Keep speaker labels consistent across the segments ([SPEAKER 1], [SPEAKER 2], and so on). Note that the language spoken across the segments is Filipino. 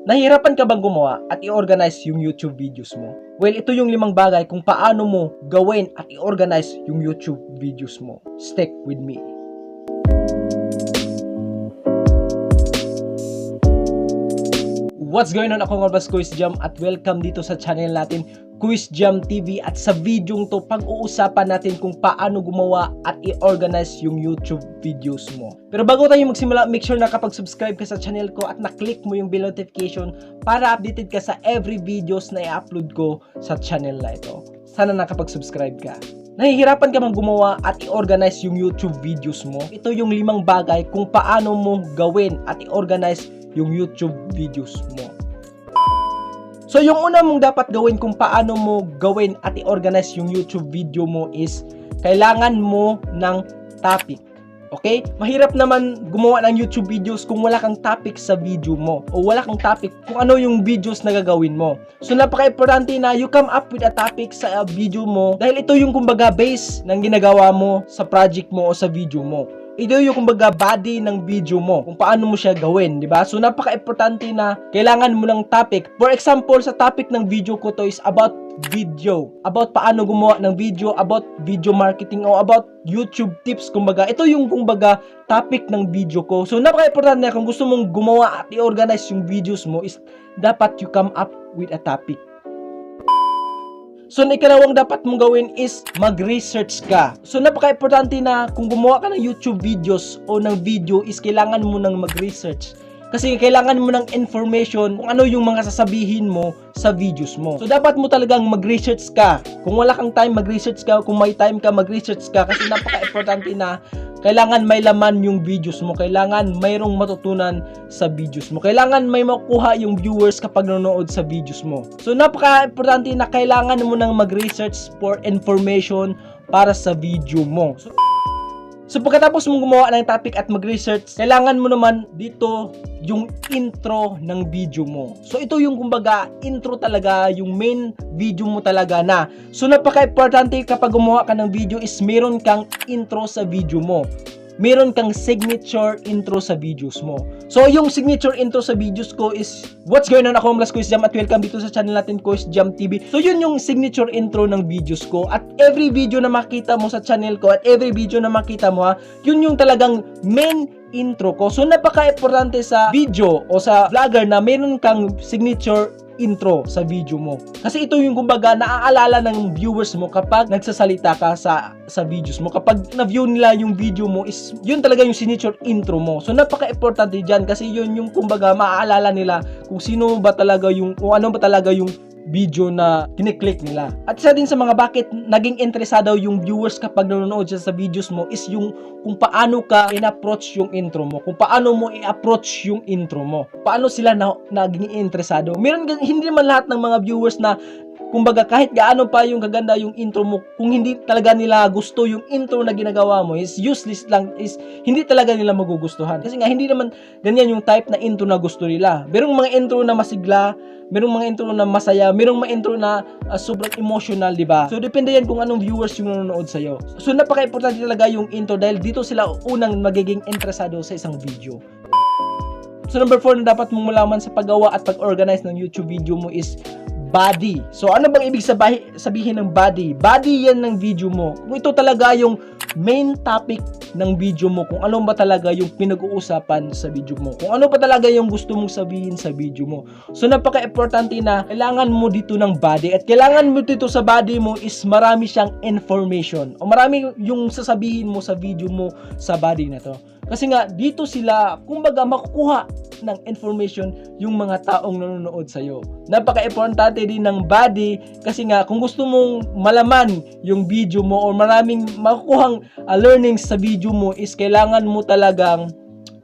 [SPEAKER 1] Nahihirapan ka bang gumawa at i-organize yung YouTube videos mo? Well, ito yung 5 bagay kung paano mo gawin at i-organize yung YouTube videos mo. Stick with me. What's going on? Ako nga bas Kuysjam at welcome dito sa channel natin Kuysjamtv, at sa videong to pag-uusapan natin kung paano gumawa at i-organize yung YouTube videos mo. Pero bago tayo magsimula, make sure na kapag subscribe ka sa channel ko at na-click mo yung bell notification para updated ka sa every videos na i-upload ko sa channel na ito. Sana nakapag-subscribe ka. Nahihirapan ka bang gumawa at i-organize yung YouTube videos mo? Ito yung 5 bagay kung paano mo gawin at i-organize yung YouTube videos mo. So yung una mong dapat gawin kung paano mo gawin at i-organize yung YouTube video mo is kailangan mo ng topic. Okay? Mahirap naman gumawa ng YouTube videos kung wala kang topic sa video mo o wala kang topic kung ano yung videos na gagawin mo. So napaka-importante na you come up with a topic sa video mo dahil ito yung kumbaga base ng ginagawa mo sa project mo o sa video mo. Ito yung kumbaga body ng video mo, kung paano mo siya gawin, di ba? So napaka-importante na kailangan mo ng topic. For example, sa topic ng video ko to is about video, about paano gumawa ng video, about video marketing o about YouTube tips. Kumbaga, ito yung kumbaga topic ng video ko. So napaka-importante na kung gusto mong gumawa at i-organize yung videos mo is dapat you come up with a topic. So, ikalawang dapat mong gawin is mag-research ka. So, napaka-importante na kung gumawa ka ng YouTube videos o ng video is kailangan mo nang mag-research. Kasi kailangan mo ng information kung ano yung mga sasabihin mo sa videos mo. So, dapat mo talagang mag-research ka. Kung wala kang time, mag-research ka. Kung may time ka, mag-research ka. Kasi napaka-importante na kailangan may laman yung videos mo. Kailangan mayroong matutunan sa videos mo. Kailangan may makuha yung viewers kapag nanonood sa videos mo. So, napaka-importante na kailangan mo nang mag-research for information para sa video mo. So pagkatapos mong gumawa ng topic at mag-research, kailangan mo naman dito yung intro ng video mo. So ito yung kumbaga intro talaga, yung main video mo talaga na. So napaka-importante kapag gumawa ka ng video is meron kang intro sa video mo. Meron kang signature intro sa videos mo. So yung signature intro sa videos ko is what's going on, ako ang Kuysjam at welcome dito sa channel natin Kuysjamtv. So yun yung signature intro ng videos ko, at every video na makita mo sa channel ko at every video na makita mo yun yung talagang main intro ko. So napaka-importante sa video o sa vlogger na meron kang signature intro sa video mo. Kasi ito yung kumbaga naaalala ng viewers mo kapag nagsasalita ka sa videos mo. Kapag na-view nila yung video mo is yun talaga yung signature intro mo. So napaka-importante diyan kasi yun yung kumbaga maaalala nila kung sino ba talaga yung, kung ano ba talaga yung video na kiniklik nila. At isa din sa mga bakit naging interesado yung viewers kapag nanonood siya sa videos mo is yung kung paano ka in-approach yung intro mo, kung paano mo i-approach yung intro mo, paano sila naging interesado. Meron, hindi naman lahat ng mga viewers na kumbaga kahit gaano pa yung kaganda yung intro mo, kung hindi talaga nila gusto yung intro na ginagawa mo is useless lang, is hindi talaga nila magugustuhan. Kasi nga hindi naman ganyan yung type na intro na gusto nila. Merong mga intro na masigla, merong mga intro na masaya, merong mga intro na sobrang emotional, di ba? So depende yan kung anong viewers yung nanonood sa'yo. So napaka-importante talaga yung intro dahil dito sila unang magiging interesado sa isang video. So number 4 na dapat mong malaman sa paggawa at pag-organize ng YouTube video mo is body. So ano bang ibig sabihin ng body? Body yan ng video mo. Kung ito talaga yung main topic ng video mo, kung ano ba talaga yung pinag-uusapan sa video mo, kung ano pa talaga yung gusto mong sabihin sa video mo. So napaka-importante na kailangan mo dito ng body, at kailangan mo dito sa body mo is marami siyang information o marami yung sasabihin mo sa video mo sa body na to. Kasi nga dito sila kumbaga makukuha ng information yung mga taong nanonood sa'yo. Napaka-importante din ng body kasi nga kung gusto mong malaman yung video mo o maraming makukuhang learnings sa video mo is kailangan mo talagang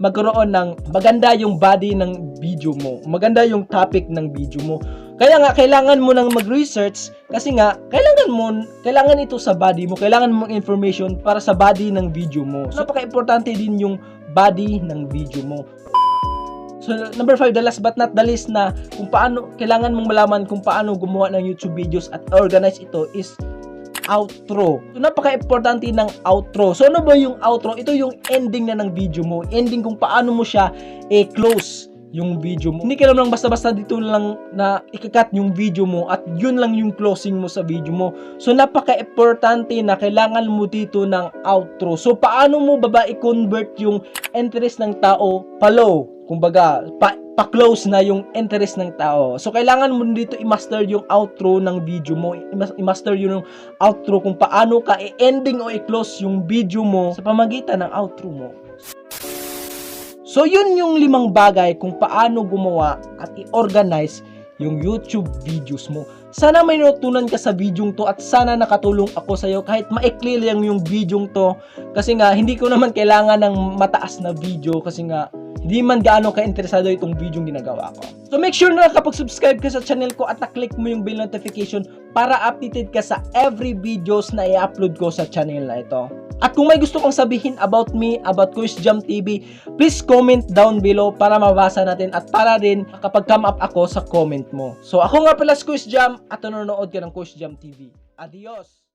[SPEAKER 1] magkaroon ng maganda yung body ng video mo, maganda yung topic ng video mo. Kaya nga kailangan mo nang mag-research kasi nga kailangan ito sa body mo, kailangan mo information para sa body ng video mo. So napaka-importante din yung body ng video mo. So number 5, the last but not the least na kung paano kailangan mong malaman kung paano gumawa ng YouTube videos at organize ito is outro. So napaka-importante ng outro. So ano ba yung outro? Ito yung ending na ng video mo, ending kung paano mo siya close yung video mo. Hindi ka naman basta-basta dito lang na ikakat yung video mo at yun lang yung closing mo sa video mo. So napaka-importante na kailangan mo dito ng outro. So paano mo i-convert yung interest ng tao pa-low? Kumbaga, pa-close na yung interest ng tao. So kailangan mo dito i-master yung outro ng video mo. I-master yung outro kung paano ka i-ending o i-close yung video mo sa pamagitan ng outro mo. So yun yung 5 bagay kung paano gumawa at i-organize yung YouTube videos mo. Sana may natutunan ka sa videong to at sana nakatulong ako sa'yo kahit maikli lang yung videong to. Kasi nga, hindi ko naman kailangan ng mataas na video kasi nga, hindi man gaano ka-interesado itong videong ginagawa ko. So make sure na nakapag-subscribe ka sa channel ko at na-click mo yung bell notification para updated ka sa every videos na i-upload ko sa channel na ito. At kung may gusto kang sabihin about me, about Kuysjamtv, please comment down below para mabasa natin at para din kapag come up ako sa comment mo. So ako nga pala si Kuysjam at nanonood ka ng Kuysjamtv. Adios!